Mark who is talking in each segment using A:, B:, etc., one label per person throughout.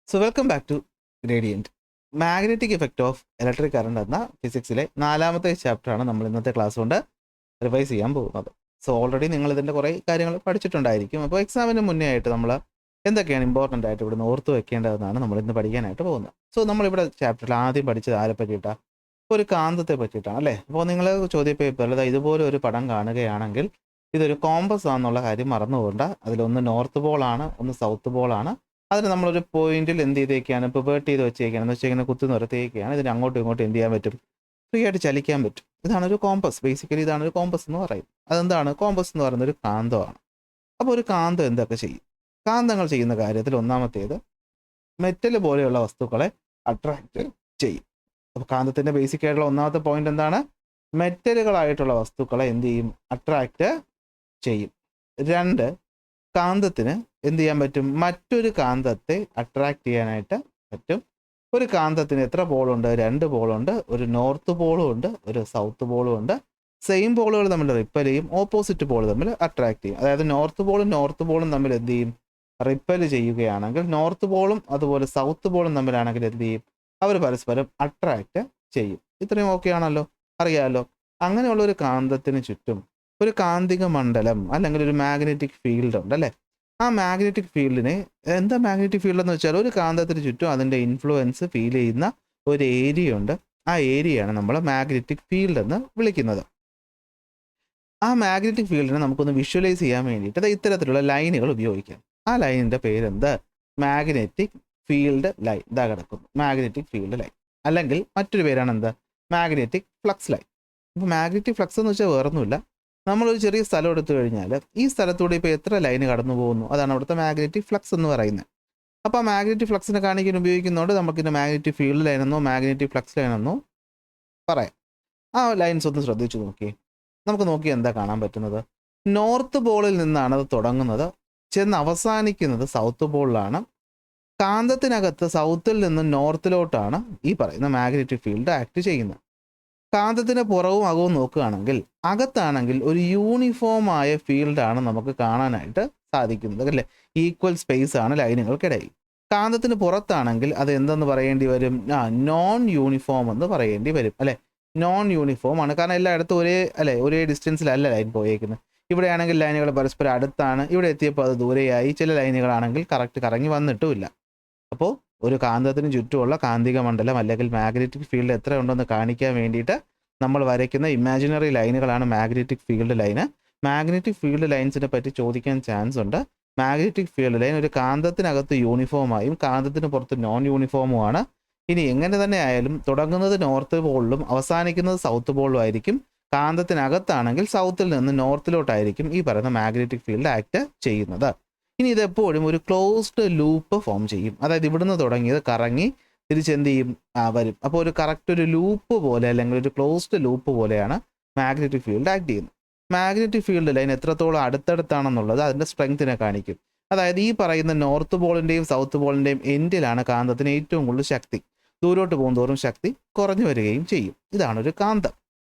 A: So welcome back to Gradient. Magnetic effect of electric current എന്ന ഫിസിക്സിലെ 4ാമത്തെ ചാപ്റ്ററാണ് നമ്മൾ ഇന്നത്തെ ക്ലാസ് കൊണ്ട് റിവൈസ് ചെയ്യാൻ പോകുന്നത്. സോ ഓൾറെഡി നിങ്ങൾ ഇതിൻ്റെ കുറേ കാര്യങ്ങൾ പഠിച്ചിട്ടുണ്ടായിരിക്കും. അപ്പോൾ എക്സാമിന് മുന്നേ ആയിട്ട് നമ്മൾ എന്തൊക്കെയാണ് ഇമ്പോർട്ടൻ്റ് ആയിട്ട് ഇവിടുന്ന് ഓർത്ത് വെക്കേണ്ടതെന്നാണ് നമ്മൾ ഇന്ന് പഠിക്കാനായിട്ട് പോകുന്നത്. സോ നമ്മളിവിടെ ചാപ്റ്ററിൽ ആദ്യം പഠിച്ചത് ആരെ പറ്റിയിട്ടാണ്? ഒരു കാന്തത്തെ പറ്റിയിട്ടാണ് അല്ലേ. അപ്പോൾ നിങ്ങൾ ചോദ്യപേപ്പറിൽ ഇതുപോലെ ഒരു പടം കാണുകയാണെങ്കിൽ ഇതൊരു കോമ്പസ് ആണെന്നുള്ള കാര്യം മറന്നുപോകണ്ട. അതിലൊന്ന് നോർത്ത് പോളാണ്, ഒന്ന് സൗത്ത് പോളാണ്. അതിന് നമ്മളൊരു പോയിന്റിൽ എന്ത് ചെയ്തേക്കാണ്, പ്രിവേർട്ട് ചെയ്ത് വെച്ചേക്കാണ്, എന്ന് വെച്ചാൽ ഇങ്ങനെ കുത്തി നിർത്തിയേക്കാണ്. ഇതിന് അങ്ങോട്ടും ഇങ്ങോട്ടും എന്ത് ചെയ്യാൻ പറ്റും? ഫ്രീ ആയിട്ട് ചലിക്കാൻ പറ്റും. ഇതാണ് ഒരു കോമ്പസ്. ബേസിക്കലി ഇതാണ് ഒരു കോമ്പസ് എന്ന് പറയുന്നത്. അതെന്താണ്? കോമ്പസ് എന്ന് പറയുന്നത് ഒരു കാന്തമാണ്. അപ്പോൾ ഒരു കാന്തം എന്തൊക്കെ ചെയ്യും? കാന്തങ്ങൾ ചെയ്യുന്ന കാര്യത്തിൽ ഒന്നാമത്തേത് മെറ്റൽ പോലെയുള്ള വസ്തുക്കളെ അട്രാക്റ്റ് ചെയ്യും. അപ്പോൾ കാന്തത്തിൻ്റെ ബേസിക് ആയിട്ടുള്ള ഒന്നാമത്തെ പോയിന്റ് എന്താണ്? മെറ്റലുകളായിട്ടുള്ള വസ്തുക്കളെ എന്ത് ചെയ്യും? അട്രാക്റ്റ് ചെയ്യും. 2, കാന്തത്തിന് എന്ത് ചെയ്യാൻ പറ്റും? മറ്റൊരു കാന്തത്തെ അട്രാക്റ്റ് ചെയ്യാനായിട്ട് പറ്റും. ഒരു കാന്തത്തിന് എത്ര പോളുണ്ട്? 2 പോളുണ്ട്. ഒരു നോർത്ത് പോളും ഉണ്ട്, ഒരു സൗത്ത് പോളും ഉണ്ട്. സെയിം പോളുകൾ തമ്മിൽ റിപ്പൽ ചെയ്യും, ഓപ്പോസിറ്റ് പോൾ തമ്മിൽ അട്രാക്ട് ചെയ്യും. അതായത് നോർത്ത് പോളും തമ്മിൽ എന്ത് ചെയ്യും? റിപ്പൽ ചെയ്യുകയാണെങ്കിൽ നോർത്ത് പോളും അതുപോലെ സൗത്ത് പോളും തമ്മിലാണെങ്കിൽ എന്ത് ചെയ്യും? അവർ പരസ്പരം അട്രാക്റ്റ് ചെയ്യും. ഇത്രയും ഓക്കെ ആണല്ലോ, അറിയാമല്ലോ. അങ്ങനെയുള്ള ഒരു കാന്തത്തിന് ചുറ്റും ഒരു കാന്തിക മണ്ഡലം അല്ലെങ്കിൽ ഒരു മാഗ്നറ്റിക് ഫീൽഡ് ഉണ്ട് അല്ലേ. ആ മാഗ്നറ്റിക് ഫീൽഡിനെ എന്താ മാഗ്നറ്റിക് ഫീൽഡ് എന്ന് വെച്ചാൽ ഒരു കാന്തത്തിന് ചുറ്റും അതിൻ്റെ ഇൻഫ്ലുവൻസ് ഫീൽ ചെയ്യുന്ന ഒരു ഏരിയ ഉണ്ട്. ആ ഏരിയയാണ് നമ്മൾ മാഗ്നറ്റിക് ഫീൽഡ് എന്ന് വിളിക്കുന്നത്. ആ മാഗ്നറ്റിക് ഫീൽഡിനെ നമുക്കൊന്ന് വിഷ്വലൈസ് ചെയ്യാൻ വേണ്ടിയിട്ട് ഇത്തരത്തിലുള്ള ലൈനുകൾ ഉപയോഗിക്കാം. ആ ലൈനിൻ്റെ പേരെന്ത്? Magnetic field line. ഇതാ കിടക്കുന്നു, മാഗ്നറ്റിക് ഫീൽഡ് ലൈൻ. അല്ലെങ്കിൽ മറ്റൊരു പേരാണ് എന്ത്? Magnetic flux line. ഇപ്പോൾ മാഗ്നറ്റിക് ഫ്ലക്സ് എന്ന് വെച്ചാൽ വേറൊന്നുമില്ല, നമ്മളൊരു ചെറിയ സ്ഥലം എടുത്തു കഴിഞ്ഞാൽ ഈ സ്ഥലത്തൂടെ ഇപ്പോൾ എത്ര ലൈന് കടന്നു പോകുന്നു, അതാണ് അവിടുത്തെ മാഗ്നറ്റിക് ഫ്ലക്സ് എന്ന് പറയുന്നത്. അപ്പോൾ ആ മാഗ്നറ്റിക് ഫ്ലക്സിനെ കാണിക്കാൻ ഉപയോഗിക്കുന്നതുകൊണ്ട് നമുക്കിൻ്റെ മാഗ്നറ്റിക് ഫീൽഡ് ലൈനെന്നോ മാഗ്നറ്റിക് ഫ്ലക്സ് ലൈനെന്നോ പറയാം. ആ ലൈൻസ് ഒന്ന് ശ്രദ്ധിച്ചു നോക്കി. നമുക്ക് നോക്കി എന്താ കാണാൻ പറ്റുന്നത്? നോർത്ത് പോളിൽ നിന്നാണ് അത് തുടങ്ങുന്നത്, ചെന്ന് അവസാനിക്കുന്നത് സൗത്ത് പോളിലാണ്. കാന്തത്തിനകത്ത് സൗത്തിൽ നിന്ന് നോർത്തിലോട്ടാണ് ഈ പറയുന്ന മാഗ്നറ്റിക് ഫീൽഡ് ആക്ട് ചെയ്യുന്നത്. കാന്തത്തിന് പുറവും അകവും നോക്കുകയാണെങ്കിൽ അകത്താണെങ്കിൽ ഒരു യൂണിഫോം ആയ ഫീൽഡാണ് നമുക്ക് കാണാനായിട്ട് സാധിക്കുന്നത് അല്ലേ. ഈക്വൽ സ്പേസ് ആണ് ലൈനുകൾക്കിടയിൽ. കാന്തത്തിന് പുറത്താണെങ്കിൽ അത് എന്തെന്ന് പറയേണ്ടി വരും? നോൺ യൂണിഫോം എന്ന് പറയേണ്ടി വരും അല്ലേ. നോൺ യൂണിഫോം ആണ്, കാരണം എല്ലായിടത്തും ഒരേ ഡിസ്റ്റൻസിലല്ല ലൈൻ പോയേക്കുന്നത്. ഇവിടെയാണെങ്കിൽ ലൈനുകൾ പരസ്പരം അടുത്താണ്, ഇവിടെ എത്തിയപ്പോൾ അത് ദൂരെയായി. ചില ലൈനുകളാണെങ്കിൽ കറക്റ്റ് കറങ്ങി വന്നിട്ടുമില്ല. അപ്പോൾ ഒരു കാന്തത്തിന് ചുറ്റുമുള്ള കാന്തിക മണ്ഡലം അല്ലെങ്കിൽ മാഗ്നറ്റിക് ഫീൽഡ് എത്ര ഉണ്ടെന്ന് കാണിക്കാൻ വേണ്ടിയിട്ട് നമ്മൾ വരയ്ക്കുന്ന ഇമാജിനറി ലൈനുകളാണ് magnetic field line. Magnetic field ലൈൻസിനെ പറ്റി ചോദിക്കാൻ ചാൻസ് ഉണ്ട്. മാഗ്നറ്റിക് ഫീൽഡ് ലൈൻ ഒരു കാന്തത്തിനകത്ത് യൂണിഫോമായും കാന്തത്തിന് പുറത്ത് നോൺ യൂണിഫോമുമാണ്. ഇനി എങ്ങനെ തന്നെ ആയാലും തുടങ്ങുന്നത് നോർത്ത് പോളിലും അവസാനിക്കുന്നത് സൗത്ത് പോളിലും ആയിരിക്കും. കാന്തത്തിനകത്താണെങ്കിൽ സൗത്തിൽ നിന്ന് നോർത്തിലോട്ടായിരിക്കും ഈ പറയുന്ന മാഗ്നറ്റിക് ഫീൽഡ് ആക്ട് ചെയ്യുന്നത്. ഇനി ഇതെപ്പോഴും ഒരു ക്ലോസ്ഡ് ലൂപ്പ് ഫോം ചെയ്യും. അതായത് ഇവിടുന്ന് തുടങ്ങിയത് കറങ്ങി തിരിച്ചെന്ത് ചെയ്യും? വരും. അപ്പോൾ ഒരു കറക്റ്റ് ഒരു ലൂപ്പ് പോലെ അല്ലെങ്കിൽ ഒരു ക്ലോസ്ഡ് ലൂപ്പ് പോലെയാണ് മാഗ്നറ്റിക് ഫീൽഡ് ആക്ട് ചെയ്യുന്നത്. മാഗ്നറ്റിക് ഫീൽഡ് ലൈൻ എത്രത്തോളം അടുത്തടുത്താണെന്നുള്ളത് അതിൻ്റെ സ്ട്രെങ്ത്തിനെ കാണിക്കും. അതായത് ഈ പറയുന്ന നോർത്ത് പോളിൻ്റെയും സൗത്ത് പോളിൻ്റെയും എൻഡിലാണ് കാന്തത്തിന് ഏറ്റവും കൂടുതൽ ശക്തി. ദൂരോട്ട് പോകുന്തോറും ശക്തി കുറഞ്ഞു വരികയും ചെയ്യും. ഇതാണൊരു കാന്തം.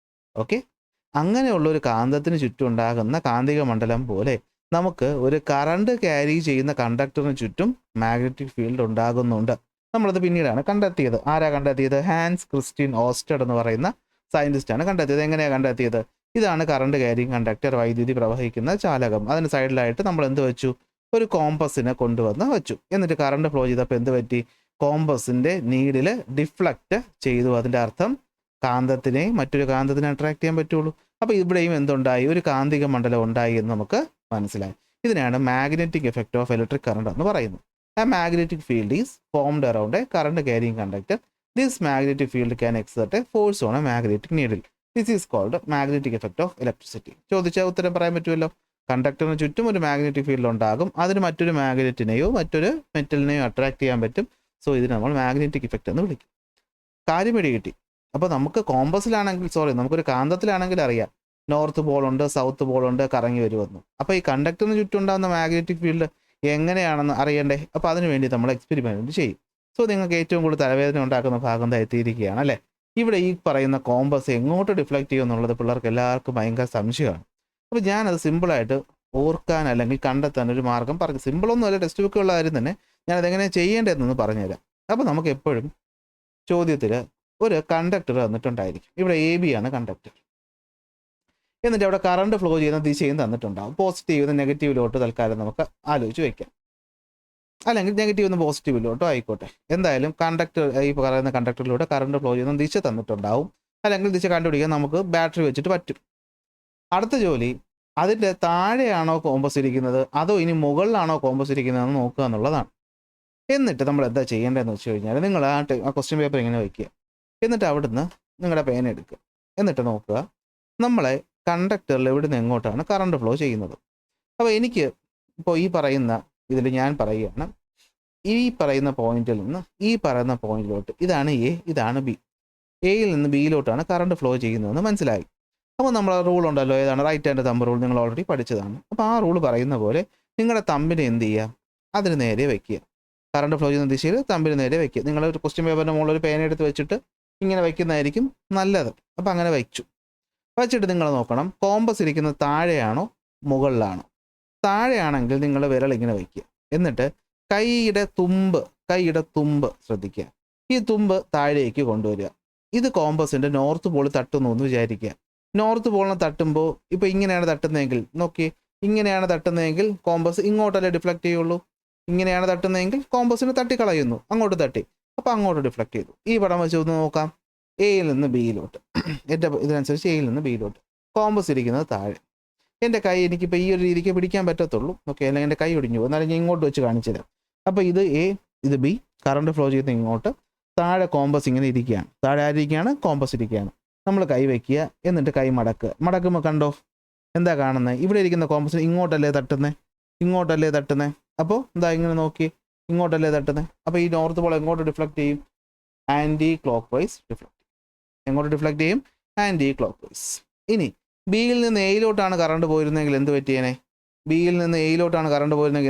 A: ഓക്കെ, അങ്ങനെയുള്ള ഒരു കാന്തത്തിന് ചുറ്റും ഉണ്ടാകുന്ന കാന്തിക മണ്ഡലം പോലെ നമുക്ക് ഒരു കറണ്ട് ക്യാരി ചെയ്യുന്ന കണ്ടക്ടറിന് ചുറ്റും മാഗ്നറ്റിക് ഫീൽഡ് ഉണ്ടാകുന്നുണ്ട്. നമ്മളത് പിന്നീടാണ് കണ്ടെത്തിയത്. ആരാ കണ്ടെത്തിയത്? ഹാൻസ് ക്രിസ്റ്റ്യൻ ഓസ്റ്റഡ് എന്ന് പറയുന്ന സയൻറ്റിസ്റ്റാണ് കണ്ടെത്തിയത്. എങ്ങനെയാണ് കണ്ടെത്തിയത്? ഇതാണ് കറണ്ട് ക്യാരിങ് കണ്ടക്ടർ, വൈദ്യുതി പ്രവഹിക്കുന്ന ചാലകം. അതിന് സൈഡിലായിട്ട് നമ്മൾ എന്ത് വെച്ചു? ഒരു കോമ്പസിനെ കൊണ്ടുവന്ന് വെച്ചു. എന്നിട്ട് കറണ്ട് ഫ്ലോ ചെയ്തപ്പോൾ എന്ത് പറ്റി? കോമ്പസിൻ്റെ നീഡിൽ ഡിഫ്ലക്റ്റ് ചെയ്തു. അതിൻ്റെ അർത്ഥം കാന്തത്തിനെ മറ്റൊരു കാന്തത്തിനെ അട്രാക്ട് ചെയ്യാൻ പറ്റുള്ളൂ. അപ്പോൾ ഇവിടെയും എന്തുണ്ടായി? ഒരു കാന്തിക മണ്ഡലം ഉണ്ടായി എന്ന് നമുക്ക് മനസ്സിലായി. ഇതിനാണ് magnetic effect of electric current എന്ന് പറയുന്നത്. A magnetic field is formed around a current carrying conductor. This magnetic field can exert a force on a magnetic needle. This is called magnetic effect of electricity. ചോദിച്ചാൽ ഉത്തരം പറയാൻ പറ്റുമല്ലോ. കണ്ടക്ടറിന് ചുറ്റും ഒരു magnetic field ഉണ്ടാകും. അതിന് മറ്റൊരു മാഗ്നറ്റിനെയോ മറ്റൊരു മെറ്റലിനെയോ അട്രാക്ട് ചെയ്യാൻ പറ്റും. സോ ഇതിന് നമ്മൾ മാഗ്നറ്റിക് ഇഫക്റ്റ് എന്ന് വിളിക്കും. കാര്യം പിടി കിട്ടി. അപ്പോൾ നമുക്ക് കോമ്പസിലാണെങ്കിൽ നമുക്കൊരു കാന്തത്തിലാണെങ്കിൽ അറിയാം നോർത്ത് പോളുണ്ട്, സൗത്ത് പോളുണ്ട്, കറങ്ങി വരുമെന്ന്. അപ്പോൾ ഈ കണ്ടക്ടറിന് ചുറ്റും ഉണ്ടാകുന്ന മാഗ്നറ്റിക് ഫീൽഡ് എങ്ങനെയാണെന്ന് അറിയണ്ടേ. അപ്പോൾ അതിനു വേണ്ടി നമ്മൾ എക്സ്പെരിമെൻറ്റ് ചെയ്യും. സോ നിങ്ങൾക്ക് ഏറ്റവും കൂടുതൽ തലവേദന ഉണ്ടാക്കുന്ന ഭാഗം എത്തിയിരിക്കുകയാണ് അല്ലേ. ഇവിടെ ഈ പറയുന്ന കോമ്പസ് എങ്ങോട്ട് ഡിഫ്ലക്റ്റ് ചെയ്യും എന്നുള്ളത് പിള്ളേർക്ക് എല്ലാവർക്കും ഭയങ്കര സംശയമാണ്. അപ്പോൾ ഞാനത് സിമ്പിളായിട്ട് ഓർക്കാൻ അല്ലെങ്കിൽ കണ്ടെത്താൻ ഒരു മാർഗം പറഞ്ഞു. സിമ്പിളൊന്നുമല്ല, ടെക്സ്റ്റ് ബുക്കുള്ള കാര്യം തന്നെ. ഞാനതെങ്ങനെ ചെയ്യേണ്ടതെന്നൊന്ന് പറഞ്ഞുതരാം. അപ്പോൾ നമുക്ക് എപ്പോഴും ചോദ്യത്തിൽ ഒരു കണ്ടക്ടർ തന്നിട്ടുണ്ടായിരിക്കും. ഇവിടെ AB ആണ് കണ്ടക്ടർ. എന്നിട്ട് അവിടെ കറണ്ട് ഫ്ലോ ചെയ്യുന്ന ദിശയും തന്നിട്ടുണ്ടാകും. പോസിറ്റീവ് നിന്ന് നെഗറ്റീവിലോട്ട് തൽക്കാലം നമുക്ക് ആലോചിച്ച് വയ്ക്കാം, അല്ലെങ്കിൽ നെഗറ്റീവ് നിന്ന് പോസിറ്റീവിലോട്ടോ ആയിക്കോട്ടെ. എന്തായാലും കണ്ടക്ടർ, ഈ പറയുന്ന കണ്ടക്ടറിലൂടെ കറണ്ട് ഫ്ലോ ചെയ്യുന്ന ദിശ തന്നിട്ടുണ്ടാവും, അല്ലെങ്കിൽ ദിശ കണ്ടുപിടിക്കാൻ നമുക്ക് ബാറ്ററി വെച്ചിട്ട് പറ്റും. അടുത്ത ജോലി അതിൻ്റെ താഴെയാണോ കോമ്പസ് ഇരിക്കുന്നത് അതോ ഇനി മുകളിലാണോ കോമ്പസ് ഇരിക്കുന്നതെന്ന് നോക്കുക എന്നുള്ളതാണ്. എന്നിട്ട് നമ്മൾ എന്താ ചെയ്യേണ്ടതെന്ന് വെച്ച് കഴിഞ്ഞാൽ, നിങ്ങൾ ആ ക്വസ്റ്റ്യൻ പേപ്പർ ഇങ്ങനെ വയ്ക്കുക. എന്നിട്ട് അവിടുന്ന് നിങ്ങളുടെ പേന എടുക്കുക. എന്നിട്ട് നോക്കുക നമ്മളെ കണ്ടക്ടറിൽ ഇവിടുന്ന് എങ്ങോട്ടാണ് കറണ്ട് ഫ്ലോ ചെയ്യുന്നത്. അപ്പോൾ എനിക്ക് ഇപ്പോൾ ഈ പറയുന്ന ഇതിൽ ഞാൻ പറയുകയാണ്, ഈ പറയുന്ന പോയിന്റിൽ നിന്ന് ഈ പറയുന്ന പോയിന്റിലോട്ട്, ഇതാണ് എ, ഇതാണ് ബി. എയിൽ നിന്ന് ബിയിലോട്ടാണ് കറണ്ട് ഫ്ലോ ചെയ്യുന്നതെന്ന് മനസ്സിലായി. അപ്പോൾ നമ്മൾ റൂൾ ഉണ്ടല്ലോ, ഏതാണ് റൈറ്റ് ഹാൻഡ് തമ്പ് റൂൾ, നിങ്ങൾ ഓൾറെഡി പഠിച്ചതാണ്. അപ്പോൾ ആ റൂൾ പറയുന്ന പോലെ നിങ്ങളുടെ തമ്പിനെ എന്ത് ചെയ്യുക, അതിന് നേരെ വയ്ക്കുക. കറണ്ട് ഫ്ലോ ചെയ്യുന്ന ദിശയിൽ തമ്പിന് നേരെ വയ്ക്കുക. നിങ്ങൾ ഒരു ക്വസ്റ്റ്യൻ പേപ്പറിൻ്റെ മുകളിൽ ഒരു പേന എടുത്ത് വെച്ചിട്ട് ഇങ്ങനെ വയ്ക്കുന്നതായിരിക്കും നല്ലത്. അപ്പോൾ അങ്ങനെ വച്ചിട്ട് നിങ്ങൾ നോക്കണം കോമ്പസ് ഇരിക്കുന്നത് താഴെയാണോ മുകളിലാണോ. താഴെയാണെങ്കിൽ നിങ്ങൾ വിരൽ ഇങ്ങനെ വയ്ക്കുക. എന്നിട്ട് കൈയുടെ തുമ്പ് ശ്രദ്ധിക്കുക. ഈ തുമ്പ് താഴേക്ക് കൊണ്ടുവരിക. ഇത് കോമ്പസിൻ്റെ നോർത്ത് പോൾ തട്ടുന്നു എന്ന് വിചാരിക്കുക. നോർത്ത് പോളിനെ തട്ടുമ്പോൾ ഇപ്പോൾ ഇങ്ങനെയാണ് തട്ടുന്നതെങ്കിൽ നോക്കി, ഇങ്ങനെയാണ് തട്ടുന്നതെങ്കിൽ കോമ്പസ് ഇങ്ങോട്ടല്ലേ ഡിഫ്ലക്റ്റ് ചെയ്യുള്ളൂ. ഇങ്ങനെയാണ് തട്ടുന്നതെങ്കിൽ കോമ്പസിന് തട്ടിക്കളയുന്നു, അങ്ങോട്ട് തട്ടി, അപ്പോൾ അങ്ങോട്ട് ഡിഫ്ലക്റ്റ് ചെയ്തു. ഈ പടം വെച്ച് ഒന്ന് നോക്കാം. എയിൽ നിന്ന് ബിയിലോട്ട്, എൻ്റെ ഇതിനനുസരിച്ച് എയിൽ നിന്ന് ബിയിലോട്ട് കോമ്പസ് ഇരിക്കുന്നത് താഴെ. എൻ്റെ കൈ എനിക്കിപ്പോൾ ഈ ഒരു രീതിക്ക് പിടിക്കാൻ പറ്റത്തുള്ളൂ, ഓക്കെ, അല്ലെങ്കിൽ എൻ്റെ കൈ ഒടിഞ്ഞു പോകും. എന്നാലും ഞാൻ ഇങ്ങോട്ട് വെച്ച് കാണിച്ചു തരാം. അപ്പോൾ ഇത് എ, ഇത് ബി, കറണ്ട് ഫ്ലോ ചെയ്യുന്ന ഇങ്ങോട്ട്, താഴെ കോമ്പസ് ഇങ്ങനെ ഇരിക്കുകയാണ്. താഴെ ആരിക്കുകയാണ്, കോമ്പസ് ഇരിക്കുകയാണ്. നമ്മൾ കൈ വയ്ക്കുക, എന്നിട്ട് കൈ മടക്കുമ്പോൾ കണ്ടോ എന്താ കാണുന്നത്, ഇവിടെ ഇരിക്കുന്ന കോമ്പസിന് ഇങ്ങോട്ടല്ലേ തട്ടുന്നത്. അപ്പോൾ എന്താ ഇങ്ങനെ നോക്കി, ഇങ്ങോട്ടല്ലേ തട്ടുന്നത്. അപ്പോൾ ഈ നോർത്ത് പോൾ എങ്ങോട്ട് ഡിഫ്ലക്റ്റ് ചെയ്യും, ആൻറ്റി ക്ലോക്ക് വൈസ് ഡിഫ്ലക്റ്റ്. എങ്ങോട്ട് ഡിഫ്ലക്റ്റ് ചെയ്യും, ആൻറ്റി ക്ലോക്ക് വൈസ്. ഇനി ബിയിൽ നിന്ന് എയിലോട്ടാണ് കറണ്ട് പോയിരുന്നെങ്കിൽ എന്ത് പറ്റിയേനെ,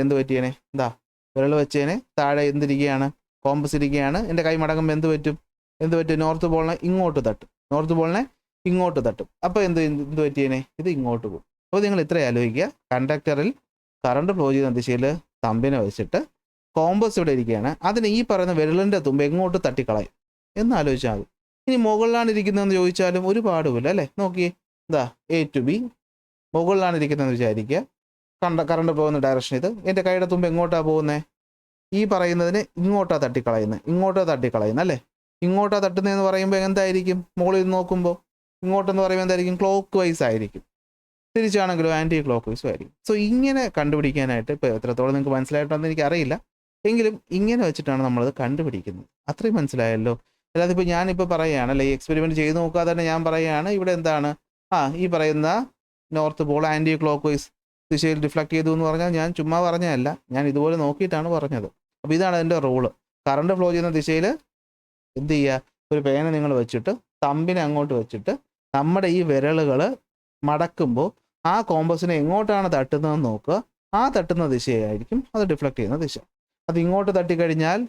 A: എന്ത് പറ്റിയേനെ, എന്താ വിരൽ വെച്ചേനെ, താഴെ എന്തിരിക്കുകയാണ്, കോമ്പസ് ഇരിക്കുകയാണ്. എൻ്റെ കൈ മടങ്ങുമ്പോൾ എന്ത് പറ്റും, നോർത്ത് പോളിനെ ഇങ്ങോട്ട് തട്ടും. അപ്പോൾ എന്ത് പറ്റിയേനെ, ഇത് ഇങ്ങോട്ട് പോകും. അപ്പോൾ നിങ്ങൾ ഇത്ര ആലോചിക്കുക, കണ്ടക്ടറിൽ കറണ്ട് ഫ്ലോ ചെയ്യുന്ന ദിശയിൽ തമ്പിനെ വെച്ചിട്ട് കോമ്പസ് ഇവിടെ ഇരിക്കുകയാണ്, അതിന് ഈ പറയുന്ന വിരലിൻ്റെ തുമ്പ് എങ്ങോട്ട് തട്ടിക്കളയും എന്ന് ആലോചിച്ചാൽ മതി. ഇനി മുകളിലാണ് ഇരിക്കുന്നതെന്ന് ചോദിച്ചാലും ഒരു പാടുമില്ല അല്ലേ. നോക്കിയേ, എന്താ എ ടു ബി മുകളിലാണ് ഇരിക്കുന്നതെന്ന് വിചാരിക്കുക. കറണ്ട് പോകുന്ന ഡയറക്ഷൻ ഇത്. എൻ്റെ കൈയുടെ തുമ്പ് എങ്ങോട്ടാണ് പോകുന്നത്, ഈ പറയുന്നതിന് ഇങ്ങോട്ടാണ് തട്ടിക്കളയുന്നത് അല്ലേ. ഇങ്ങോട്ടാണ് തട്ടുന്നതെന്ന് പറയുമ്പോൾ എന്തായിരിക്കും, മുകളിൽ നോക്കുമ്പോൾ ഇങ്ങോട്ടെന്ന് പറയുമ്പോൾ എന്തായിരിക്കും, ക്ലോക്ക് വൈസ് ആയിരിക്കും. തിരിച്ചാണെങ്കിലും ആൻറ്റി ക്ലോക്ക് വൈസും ആയിരിക്കും. സോ ഇങ്ങനെ കണ്ടുപിടിക്കാനായിട്ട് ഇപ്പോൾ എത്രത്തോളം നിങ്ങൾക്ക് മനസ്സിലായിട്ടോന്ന് എനിക്കറിയില്ല, എങ്കിലും ഇങ്ങനെ വെച്ചിട്ടാണ് നമ്മളത് കണ്ടുപിടിക്കുന്നത്. അത്രയും മനസ്സിലായല്ലോ. അല്ലാതെ ഇപ്പോൾ ഞാനിപ്പോൾ പറയുകയാണ് അല്ലേ, ഈ എക്സ്പെരിമെൻറ്റ് ചെയ്ത് നോക്കാതെ തന്നെ ഞാൻ പറയുകയാണ് ഇവിടെ എന്താണ്, ഈ പറയുന്ന north pole anticlockwise ദിശയിൽ ഡിഫ്ലക്റ്റ് ചെയ്തു എന്ന് പറഞ്ഞാൽ ഞാൻ ചുമ്മാ പറഞ്ഞതല്ല, ഞാൻ ഇതുപോലെ നോക്കിയിട്ടാണ് പറഞ്ഞത്. അപ്പോൾ ഇതാണ് അതിൻ്റെ റൂള്. കറണ്ട് ഫ്ലോ ചെയ്യുന്ന ദിശയിൽ എന്ത് ചെയ്യുക, ഒരു പേന നിങ്ങൾ വെച്ചിട്ട് തമ്പിനെ അങ്ങോട്ട് വെച്ചിട്ട് നമ്മുടെ ഈ വിരലുകൾ മടക്കുമ്പോൾ ആ കോമ്പസിനെ എങ്ങോട്ടാണ് തട്ടുന്നതെന്ന് നോക്കുക. ആ തട്ടുന്ന ദിശയായിരിക്കും അത് ഡിഫ്ലക്റ്റ് ചെയ്യുന്ന ദിശ. അത് ഇങ്ങോട്ട് തട്ടിക്കഴിഞ്ഞാൽ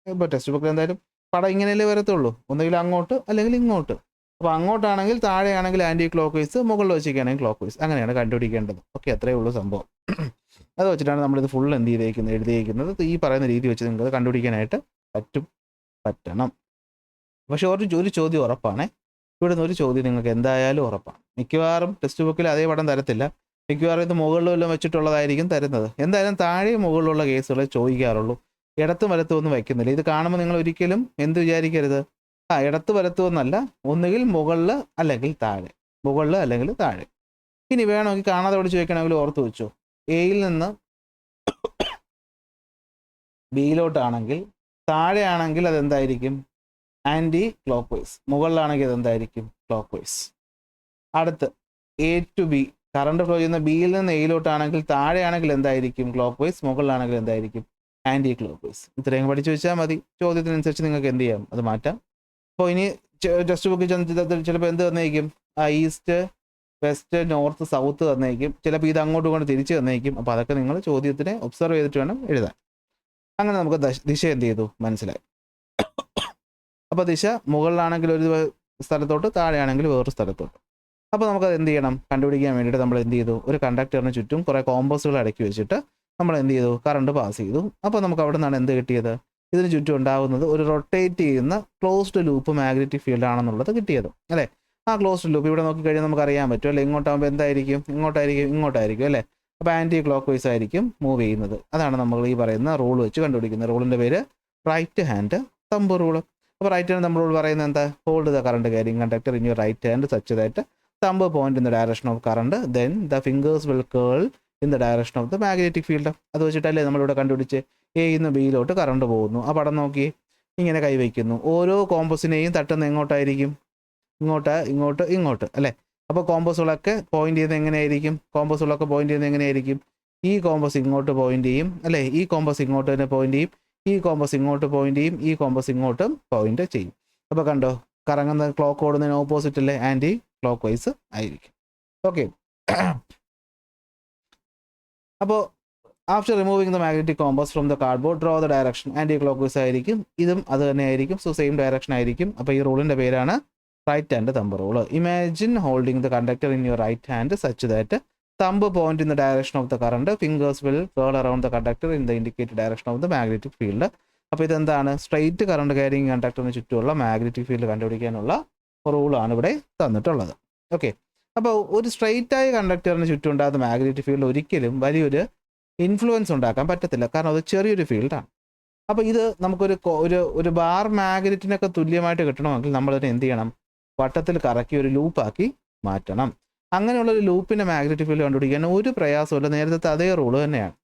A: ഇപ്പോൾ ടെക്സ്റ്റ് ബുക്കിൽ എന്തായാലും പടം ഇങ്ങനെയല്ലേ വരത്തുള്ളൂ, ഒന്നുകിൽ അങ്ങോട്ട് അല്ലെങ്കിൽ ഇങ്ങോട്ട്. അപ്പോൾ അങ്ങോട്ടാണെങ്കിൽ താഴെയാണെങ്കിൽ ആൻറ്റി ക്ലോക്ക് വൈസ്, മുകളിൽ വെച്ചിരിക്കുകയാണെങ്കിൽ ക്ലോക്ക് വൈസ്. അങ്ങനെയാണ് കണ്ടുപിടിക്കേണ്ടത്. ഓക്കെ, അത്രയേ ഉള്ളൂ സംഭവം. അത് വെച്ചിട്ടാണ് നമ്മളിത് ഫുൾ എഴുതിയിരിക്കുന്നത്. ഈ പറയുന്ന രീതി വെച്ച് നിങ്ങൾക്ക് കണ്ടുപിടിക്കാനായിട്ട് പറ്റണം. പക്ഷെ ഒരു ചോദ്യം ഉറപ്പാണേ, ഇവിടുന്ന് ഒരു ചോദ്യം നിങ്ങൾക്ക് എന്തായാലും ഉറപ്പാണ്. മിക്കവാറും ടെക്സ്റ്റ് ബുക്കിൽ അതേ പടം തരത്തില്ല, മിക്കവാറും ഇത് മുകളിൽ വല്ലതും വെച്ചിട്ടുള്ളതായിരിക്കും തരുന്നത്. എന്തായാലും താഴെ മുകളിലുള്ള കേസുകളെ ചോദിക്കാറുള്ളൂ, ഇടത്തും വലത്തും ഒന്നും വയ്ക്കുന്നില്ല. ഇത് കാണുമ്പോൾ നിങ്ങൾ ഒരിക്കലും എന്ത് വിചാരിക്കരുത്, ഇടത്ത് വലത്തുമെന്നല്ല, ഒന്നുകിൽ മുകളിൽ അല്ലെങ്കിൽ താഴെ. ഇനി വേണമെങ്കിൽ കാണാതെ പഠിച്ച് വെക്കണമെങ്കിൽ ഓർത്ത് വെച്ചോ, എയിൽ നിന്ന് ബിയിലോട്ടാണെങ്കിൽ താഴെയാണെങ്കിൽ അതെന്തായിരിക്കും, ആൻറ്റി ക്ലോക്ക് വൈസ്. മുകളിലാണെങ്കിൽ അതെന്തായിരിക്കും, ക്ലോക്ക് വൈസ്. അടുത്ത് A to B, current flow ചെയ്യുന്ന ബിയിൽ നിന്ന് എയിലോട്ടാണെങ്കിൽ താഴെയാണെങ്കിൽ എന്തായിരിക്കും, ക്ലോക്ക് വൈസ്. മുകളിലാണെങ്കിൽ എന്തായിരിക്കും, ആൻറ്റി ക്ലോക്ക് വൈസ്. ഇത്രയും പഠിച്ചു വെച്ചാൽ മതി. ചോദ്യത്തിനനുസരിച്ച് നിങ്ങൾക്ക് എന്ത് ചെയ്യാം, അത് മാറ്റാം. അപ്പോൾ ഇനി ടെക്സ്റ്റ് ബുക്കിൽ ചിലപ്പോൾ എന്ത് തന്നേക്കും, ഈസ്റ്റ് വെസ്റ്റ് നോർത്ത് സൗത്ത് തന്നേക്കും. ചിലപ്പോൾ ഇത് അങ്ങോട്ടും കൊണ്ട് തിരിച്ച് തന്നേക്കും. അപ്പോൾ അതൊക്കെ നിങ്ങൾ ചോദ്യത്തിനെ ഒബ്സർവ് ചെയ്തിട്ട് വേണം എഴുതാൻ. അങ്ങനെ നമുക്ക് ദിശ എന്ത് ചെയ്തു മനസ്സിലായി. അപ്പോൾ ദിശ മുകളിലാണെങ്കിൽ ഒരു സ്ഥലത്തോട്ട്, താഴെയാണെങ്കിൽ വേറൊരു സ്ഥലത്തോട്ട്. അപ്പോൾ നമുക്കത് എന്ത് ചെയ്യണം, കണ്ടുപിടിക്കാൻ വേണ്ടിയിട്ട് നമ്മൾ എന്ത് ചെയ്തു, ഒരു കണ്ടക്ടറിന് ചുറ്റും കുറേ കോമ്പസുകൾ അടക്കി വെച്ചിട്ട് നമ്മൾ എന്ത് ചെയ്തു, കറണ്ട് പാസ് ചെയ്തു. അപ്പോൾ നമുക്ക് അവിടെ നിന്നാണ് എന്ത് കിട്ടിയത്, ഇതിന് ചുറ്റും ഉണ്ടാകുന്നത് ഒരു റൊട്ടേറ്റ് ചെയ്യുന്ന ക്ലോസ്ഡ് ലൂപ്പ് മാഗ്നറ്റിക് ഫീൽഡ് ആണെന്നുള്ളത് കിട്ടിയത് അല്ലേ. ആ ക്ലോസ്ഡ് ലൂപ്പ് ഇവിടെ നോക്കിക്കഴിഞ്ഞാൽ നമുക്ക് അറിയാൻ പറ്റും അല്ലേ, ഇങ്ങോട്ടാകുമ്പോൾ എന്തായിരിക്കും, ഇങ്ങോട്ടായിരിക്കും അല്ലേ. അപ്പോൾ ആൻറ്റി ക്ലോക്ക് വൈസ് ആയിരിക്കും മൂവ് ചെയ്യുന്നത്. അതാണ് നമ്മൾ ഈ പറയുന്ന റൂൾ വെച്ച് കണ്ടുപിടിക്കുന്നത്. റൂളിൻ്റെ പേര് റൈറ്റ് ഹാൻഡ് തമ്പ് റൂൾ. അപ്പോൾ റൈറ്റ് ഹാൻഡ് തമ്പ് റൂൾ പറയുന്നത് എന്താ, hold the current carrying conductor in your right hand such that thumb point in the direction of current then the fingers will curl in the direction of the magnetic field. അത് വെച്ചിട്ടല്ലേ നമ്മളിവിടെ കണ്ടുപിടിച്ച് എയിൽ നിന്ന് ബിയിലോട്ട് current പോകുന്നു. ആ പടം നോക്കി, ഇങ്ങനെ കൈവയ്ക്കുന്നു. ഓരോ കോമ്പസിനെയും തട്ടുന്ന എങ്ങോട്ടായിരിക്കും, ഇങ്ങോട്ട് അല്ലേ. അപ്പോൾ കോമ്പസുകളൊക്കെ പോയിന്റ് ചെയ്യുന്നത് എങ്ങനെയായിരിക്കും, ഈ കോമ്പസ് ഇങ്ങോട്ട് പോയിന്റ് ചെയ്യും അല്ലേ, ഈ കോമ്പസ് ഇങ്ങോട്ട് തന്നെ പോയിന്റ് ചെയ്യും, ഈ കോമ്പസ് ഇങ്ങോട്ട് പോയിന്റ് ചെയ്യും, ഈ കോമ്പസ് ഇങ്ങോട്ടും പോയിന്റ് ചെയ്യും. അപ്പോൾ കണ്ടോ, കറങ്ങുന്ന ക്ലോക്ക് ഓടുന്നതിന് ഓപ്പോസിറ്റ് അല്ലേ, ആൻറ്റി ക്ലോക്ക് വൈസ് ആയിരിക്കും. ഓക്കെ. അപ്പോൾ after removing the magnetic compass from the cardboard draw the direction anticlockwise ആയിരിക്കും. ഇതും അത് തന്നെ ആയിരിക്കും. സോ സെയിം ഡയറക്ഷൻ ആയിരിക്കും. അപ്പോൾ ഈ റൂളിൻ്റെ പേരാണ് right hand thumb rule. Imagine holding the conductor in your right hand such that thumb point in the direction of the current, fingers will curl around the conductor in the indicated direction of the magnetic field. അപ്പോൾ ഇതെന്താണ്, straight current carrying കണ്ടക്ടറിന് ചുറ്റുമുള്ള magnetic field കണ്ടുപിടിക്കാനുള്ള റൂളാണ് ഇവിടെ തന്നിട്ടുള്ളത്. Okay. അപ്പോൾ ഒരു straight ആയ കണ്ടക്ടറിന് ചുറ്റും ഉണ്ടാകുന്ന മാഗ്നറ്റിക് ഫീൽഡ് ഒരിക്കലും വലിയൊരു ഇൻഫ്ലുവൻസ് ഉണ്ടാക്കാൻ പറ്റത്തില്ല, കാരണം അത് ചെറിയൊരു ഫീൽഡാണ്. അപ്പോൾ ഇത് നമുക്കൊരു ഒരു ബാർ മാഗ്നറ്റിനൊക്കെ തുല്യമായിട്ട് കിട്ടണമെങ്കിൽ നമ്മളതിനെ എന്ത് ചെയ്യണം, വട്ടത്തിൽ കറക്കി ഒരു ലൂപ്പാക്കി മാറ്റണം. അങ്ങനെയുള്ളൊരു ലൂപ്പിൻ്റെ മാഗ്നറ്റിക് ഫീൽഡ് കണ്ടുപിടിക്കാൻ ഒരു പ്രയാസമില്ല, നേരത്തെ അതേ റൂള് തന്നെയാണ്.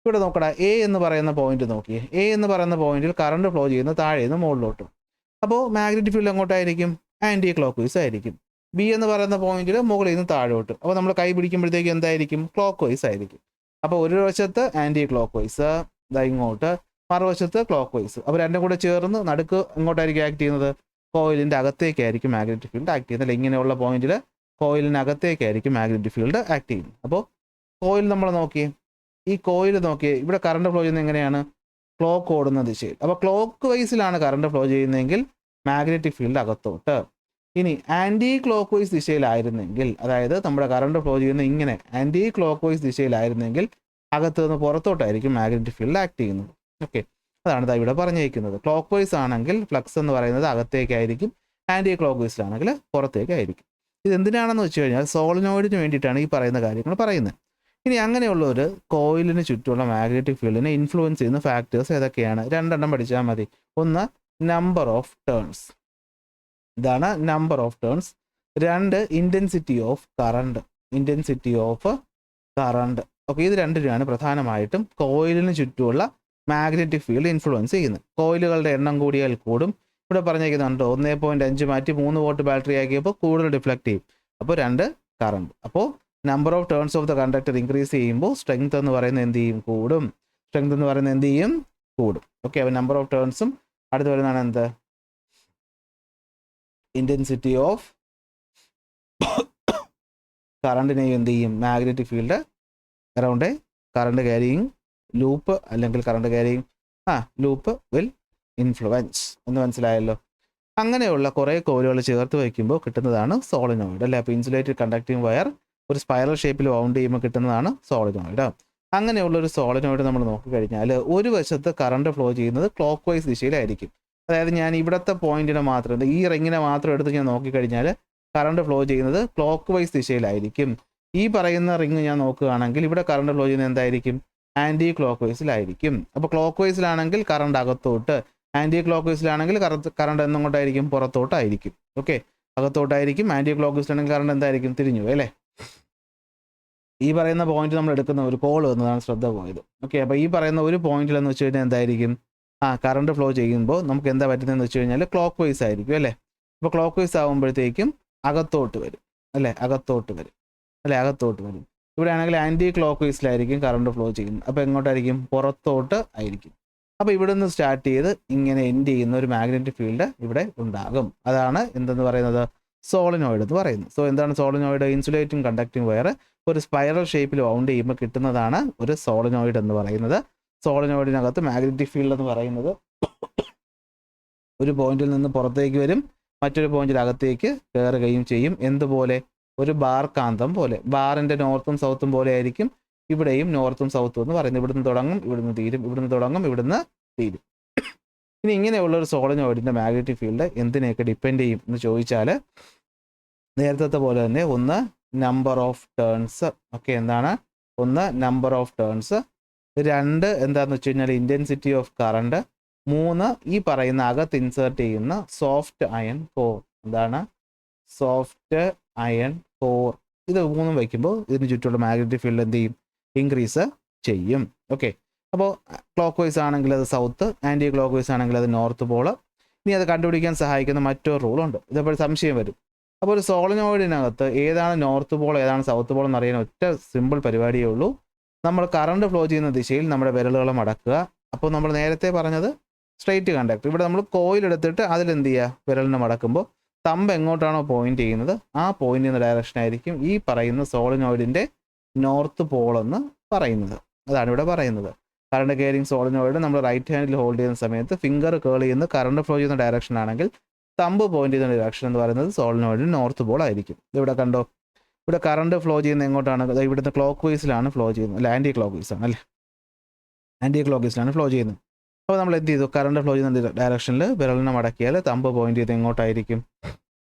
A: ഇവിടെ നോക്കടാ, എ എന്ന് പറയുന്ന പോയിന്റ് നോക്കിയേ. എ എന്ന് പറയുന്ന പോയിന്റിൽ കറണ്ട് ഫ്ലോ ചെയ്യുന്ന താഴെ നിന്ന് മുകളിലോട്ടും. അപ്പോൾ മാഗ്നറ്റിക് ഫീൽഡ് എങ്ങോട്ടായിരിക്കും, ആൻറ്റി ക്ലോക്ക് വൈസ് ആയിരിക്കും. ബി എന്ന് പറയുന്ന പോയിന്റിൽ മുകളിൽ നിന്ന് താഴോട്ട്. അപ്പോൾ നമ്മൾ കൈ പിടിക്കുമ്പോഴത്തേക്ക് എന്തായിരിക്കും, ക്ലോക്ക് വൈസ് ആയിരിക്കും. അപ്പോൾ ഒരു വശത്ത് ആൻറ്റി ക്ലോക്ക് വൈസ്, ഇങ്ങോട്ട്, മറുവശത്ത് ക്ലോക്ക് വൈസ്. അപ്പോൾ രണ്ടും കൂടെ ചേർന്ന് നടുക്ക് എങ്ങോട്ടായിരിക്കും ആക്ട് ചെയ്യുന്നത്, കോയിലിൻ്റെ അകത്തേക്കായിരിക്കും മാഗ്നറ്റിക് ഫീൽഡ് ആക്ട് ചെയ്യുന്നത്. ഇങ്ങനെയുള്ള പോയിന്റിൽ കോയിലിനകത്തേക്കായിരിക്കും മാഗ്നറ്റിക് ഫീൽഡ് ആക്ട് ചെയ്യുന്നത്. അപ്പോൾ കോയിൽ നമ്മൾ നോക്കിയേ, ഈ കോയിൽ നോക്കിയേ, ഇവിടെ കറണ്ട് ഫ്ലോ ചെയ്യുന്നത് എങ്ങനെയാണ്, ക്ലോക്ക് ഓടുന്ന ദിശയിൽ. അപ്പോൾ ക്ലോക്ക് വൈസിലാണ് കറണ്ട് ഫ്ലോ ചെയ്യുന്നതെങ്കിൽ മാഗ്നറ്റിക് ഫീൽഡ് അകത്തോട്ട്. ഇനി ആൻറ്റി ക്ലോക്ക് വൈസ് ദിശയിലായിരുന്നെങ്കിൽ, അതായത് നമ്മുടെ കറണ്ട് ഫ്ലോ ചെയ്യുന്നത് ഇങ്ങനെ ആൻറ്റി ക്ലോക്ക് വൈസ് ദിശയിലായിരുന്നെങ്കിൽ അകത്ത് നിന്ന് പുറത്തോട്ടായിരിക്കും മാഗ്നറ്റിക് ഫീൽഡ് ആക്ട് ചെയ്യുന്നത്. ഓക്കെ. അതാണ് ഇവിടെ പറഞ്ഞിരിക്കുന്നത്. ക്ലോക്ക് വൈസ് ആണെങ്കിൽ ഫ്ലക്സ് എന്ന് പറയുന്നത് അകത്തേക്കായിരിക്കും, ആൻറ്റി ക്ലോക്ക് വൈസിലാണെങ്കിൽ പുറത്തേക്കായിരിക്കും. ഇതെന്തിനാണെന്ന് വെച്ച് കഴിഞ്ഞാൽ സോളിനോയിഡിന് വേണ്ടിയിട്ടാണ് ഈ പറയുന്ന കാര്യങ്ങൾ പറയുന്നത്. ഇനി അങ്ങനെയുള്ള ഒരു കോയിലിന് ചുറ്റുമുള്ള മാഗ്നറ്റിക് ഫീൽഡിനെ ഇൻഫ്ലുവൻസ് ചെയ്യുന്ന ഫാക്ടേഴ്സ് ഏതൊക്കെയാണ്, രണ്ടെണ്ണം പഠിച്ചാൽ മതി. ഒന്ന് നമ്പർ ഓഫ് ടേൺസ്, ഇതാണ് നമ്പർ ഓഫ് ടേൺസ്. രണ്ട് ഇൻറ്റൻസിറ്റി ഓഫ് കറണ്ട്. ഓക്കെ. ഇത് രണ്ടിനാണ് പ്രധാനമായിട്ടും കോയിലിന് ചുറ്റുമുള്ള മാഗ്നറ്റിക് ഫീൽഡ് ഇൻഫ്ലുവൻസ് ചെയ്യുന്നത്. കോയിലുകളുടെ എണ്ണം കൂടിയാൽ കൂടും. ഇവിടെ പറഞ്ഞിരിക്കുന്നുണ്ടോ, 1.5 മാറ്റി 3 വോട്ട് ബാറ്ററി ആക്കിയപ്പോൾ കൂടുതൽ ഡിഫ്ലക്ട് ചെയ്യും. അപ്പോൾ 2 കറണ്ട്. അപ്പോൾ number of turns of the conductor increase ചെയ്യുമ്പോൾ സ്ട്രെങ്ത് എന്ന് പറയുന്നത് എന്ത് ചെയ്യും, കൂടും. ഓക്കെ. അപ്പോൾ നമ്പർ ഓഫ് ടേൺസും അടുത്ത് വരുന്നതാണ് എന്ത്, ഇൻറ്റൻസിറ്റി ഓഫ് കറണ്ടിനെയും എന്ത് ചെയ്യും, magnetic field around a current carrying loop അല്ലെങ്കിൽ current carrying loop will influence എന്ന് മനസ്സിലായല്ലോ. അങ്ങനെയുള്ള കുറേ കോയിലുകൾ ചേർത്ത് വയ്ക്കുമ്പോൾ കിട്ടുന്നതാണ് സോളിനോയിഡ് അല്ലേ. അപ്പോൾ ഇൻസുലേറ്റഡ് കണ്ടക്ടിങ് വയർ ഒരു സ്പൈറൽ ഷേപ്പിൽ വൗണ്ട് ചെയ്യുമ്പോൾ കിട്ടുന്നതാണ് സോളിനോയിഡ്. അങ്ങനെയുള്ളൊരു സോളിനോയിഡ് നമ്മൾ നോക്കിക്കഴിഞ്ഞാൽ ഒരു വശത്ത് കറണ്ട് ഫ്ലോ ചെയ്യുന്നത് ക്ലോക്ക് വൈസ് ദിശയിലായിരിക്കും. അതായത് ഞാൻ ഇവിടുത്തെ പോയിന്റിനെ മാത്രം, ഈ റിങ്ങിനെ മാത്രം എടുത്ത് ഞാൻ നോക്കിക്കഴിഞ്ഞാൽ കറണ്ട് ഫ്ലോ ചെയ്യുന്നത് ക്ലോക്ക് വൈസ് ദിശയിലായിരിക്കും. ഈ പറയുന്ന റിങ് ഞാൻ നോക്കുകയാണെങ്കിൽ ഇവിടെ കറണ്ട് ഫ്ലോ ചെയ്യുന്നത് എന്തായിരിക്കും, ആൻറ്റി ക്ലോക്ക് വൈസിലായിരിക്കും. അപ്പോൾ ക്ലോക്ക് വൈസിലാണെങ്കിൽ കറണ്ട് അകത്തോട്ട്, ആൻറ്റി ക്ലോക്ക് വൈസിലാണെങ്കിൽ കറണ്ട് എന്നുകൊണ്ടായിരിക്കും, പുറത്തോട്ടായിരിക്കും. ഓക്കെ. അകത്തോട്ടായിരിക്കും. ആൻറ്റി ക്ലോക്ക് വൈസിലാണെങ്കിൽ കറണ്ട് എന്തായിരിക്കും, തിരിഞ്ഞു അല്ലേ. ഈ പറയുന്ന പോയിന്റ് നമ്മൾ എടുക്കുന്ന ഒരു കോൾ എന്നതാണ് ശ്രദ്ധ പോയത്. ഓക്കെ. അപ്പോൾ ഈ പറയുന്ന ഒരു പോയിന്റിൽ എന്ന് വെച്ച് കഴിഞ്ഞാൽ എന്തായിരിക്കും, കറണ്ട് ഫ്ലോ ചെയ്യുമ്പോൾ നമുക്ക് എന്താ പറ്റുന്നതെന്ന് വെച്ച് കഴിഞ്ഞാൽ ക്ലോക്ക് വൈസ് ആയിരിക്കും അല്ലേ. അപ്പോൾ ക്ലോക്ക് വൈസ് ആകുമ്പോഴത്തേക്കും അകത്തോട്ട് വരും. ഇവിടെ ആണെങ്കിൽ ആൻറ്റി ക്ലോക്ക് വൈസിലായിരിക്കും കറണ്ട് ഫ്ലോ ചെയ്യുന്നത്. അപ്പോൾ എങ്ങോട്ടായിരിക്കും, പുറത്തോട്ട് ആയിരിക്കും. അപ്പോൾ ഇവിടെ നിന്ന് സ്റ്റാർട്ട് ചെയ്ത് ഇങ്ങനെ എൻഡ് ചെയ്യുന്ന ഒരു മാഗ്നറ്റിക് ഫീൽഡ് ഇവിടെ ഉണ്ടാകും. അതാണ് എന്തെന്ന് പറയുന്നത്, സോളിനോയിഡ് എന്ന് പറയുന്നത്. സോ എന്താണ് സോളിനോയിഡ്, ഇൻസുലേറ്റിംഗ് കണ്ടക്ടിങ് വയർ ഒരു സ്പൈറൽ ഷേപ്പിൽ വൗണ്ട് ചെയ്യുമ്പോൾ കിട്ടുന്നതാണ് ഒരു സോളിനോയിഡ് എന്ന് പറയുന്നത്. സോളിനോയിഡിനകത്ത് മാഗ്നറ്റിക് ഫീൽഡ് എന്ന് പറയുന്നത് ഒരു പോയിന്റിൽ നിന്ന് പുറത്തേക്ക് വരും, മറ്റൊരു പോയിന്റിൽ അകത്തേക്ക് കയറുകയും ചെയ്യും. എന്തുപോലെ, ഒരു ബാർ കാന്തം പോലെ. ബാറിൻ്റെ നോർത്തും സൗത്തും പോലെ ആയിരിക്കും ഇവിടെയും നോർത്തും സൗത്തും എന്ന് പറയുന്നത്. ഇവിടുന്ന് തുടങ്ങും, ഇവിടുന്ന് തീരും, ഇവിടുന്ന് തുടങ്ങും, ഇവിടുന്ന് തീരും. ഇനി ഇങ്ങനെയുള്ള ഒരു സോളിനോയിഡിൻ്റെ മാഗ്നറ്റിക് ഫീൽഡ് എന്തിനെയൊക്കെ ഡിപ്പെൻഡ് ചെയ്യും എന്ന് ചോദിച്ചാൽ നേരത്തെ പോലെ തന്നെ ഒന്ന് നമ്പർ ഓഫ് ടേൺസ്. ഓക്കെ, എന്താണ്? ഒന്ന് നമ്പർ ഓഫ് ടേൺസ്, രണ്ട് എന്താണെന്ന് വെച്ച് കഴിഞ്ഞാൽ ഇൻറ്റൻസിറ്റി ഓഫ് കറണ്ട്, മൂന്ന് ഈ പറയുന്ന അകത്ത് ഇൻസേർട്ട് ചെയ്യുന്ന സോഫ്റ്റ് അയൺ കോർ. എന്താണ്? Soft iron core. ഇത് മൂന്നും വയ്ക്കുമ്പോൾ ഇതിന് ചുറ്റുമുള്ള മാഗ്നറ്റിക് ഫീൽഡ് എന്ത് ചെയ്യും? ഇൻക്രീസ് ചെയ്യും. ഓക്കെ, അപ്പോൾ ക്ലോക്ക് വൈസ് ആണെങ്കിൽ അത് സൗത്ത്, ആൻറ്റി ക്ലോക്ക് വൈസ് ആണെങ്കിൽ അത് നോർത്ത് പോള്. ഇനി അത് കണ്ടുപിടിക്കാൻ സഹായിക്കുന്ന മറ്റൊരു റൂളുണ്ട്. ഇതെപ്പോഴും സംശയം വരും. അപ്പോൾ ഒരു സോളിനോയിഡിനകത്ത് ഏതാണ് നോർത്ത് പോൾ ഏതാണ് സൗത്ത് പോൾ എന്നറിയാൻ ഒറ്റ സിമ്പിൾ പരിപാടിയേ ഉള്ളൂ. നമ്മൾ കറണ്ട് ഫ്ലോ ചെയ്യുന്ന ദിശയിൽ നമ്മുടെ വിരലുകൾ മടക്കുക. അപ്പോൾ നമ്മൾ നേരത്തെ പറഞ്ഞത് സ്ട്രെയിറ്റ് കണ്ടക്ടർ. ഇവിടെ നമ്മൾ കോയിൽ എടുത്തിട്ട് അതിലെന്ത് ചെയ്യുക? വിരലിനെ മടക്കുമ്പോൾ തമ്പ് എങ്ങോട്ടാണോ പോയിന്റ് ചെയ്യുന്നത് ആ പോയിന്റ് ചെയ്യുന്ന ഡയറക്ഷൻ ആയിരിക്കും ഈ പറയുന്ന സോളിനോയിഡിൻ്റെ നോർത്ത് പോൾ എന്ന് പറയുന്നത്. അതാണ് ഇവിടെ പറയുന്നത്. കറണ്ട് കെയറിങ് സോളിനോയിഡ് നമ്മൾ റൈറ്റ് ഹാൻഡിൽ ഹോൾഡ് ചെയ്യുന്ന സമയത്ത് ഫിംഗർ കേൾ ചെയ്യുന്ന കറണ്ട് ഫ്ലോ ചെയ്യുന്ന ഡയറക്ഷൻ ആണെങ്കിൽ തമ്പ് പോയിന്റ് ചെയ്യുന്ന ഡയറക്ഷൻ എന്ന് പറയുന്നത് സോളിനോയിഡിന് നോർത്ത് പോൾ ആയിരിക്കും. ഇവിടെ കണ്ടോ, ഇവിടെ കറണ്ട് ഫ്ലോ ചെയ്യുന്നത് എങ്ങോട്ടാണ്? ഇവിടുന്ന് ക്ലോക്ക് വൈസിലാണ് ഫ്ലോ ചെയ്യുന്നത്. അല്ല, ആൻറ്റി ക്ലോക്ക് വൈസാണ് അല്ലേ, ആൻറ്റി ക്ലോക്ക് വൈസിലാണ് ഫ്ലോ ചെയ്യുന്നത്. അപ്പോൾ നമ്മൾ എന്ത് ചെയ്തു? കറണ്ട് ഫ്ലോ ചെയ്യുന്ന ഡയറക്ഷനിൽ വിരലിനെ മടക്കിയാൽ തമ്പ് പോയിന്റ് ചെയ്ത് എങ്ങോട്ടായിരിക്കും?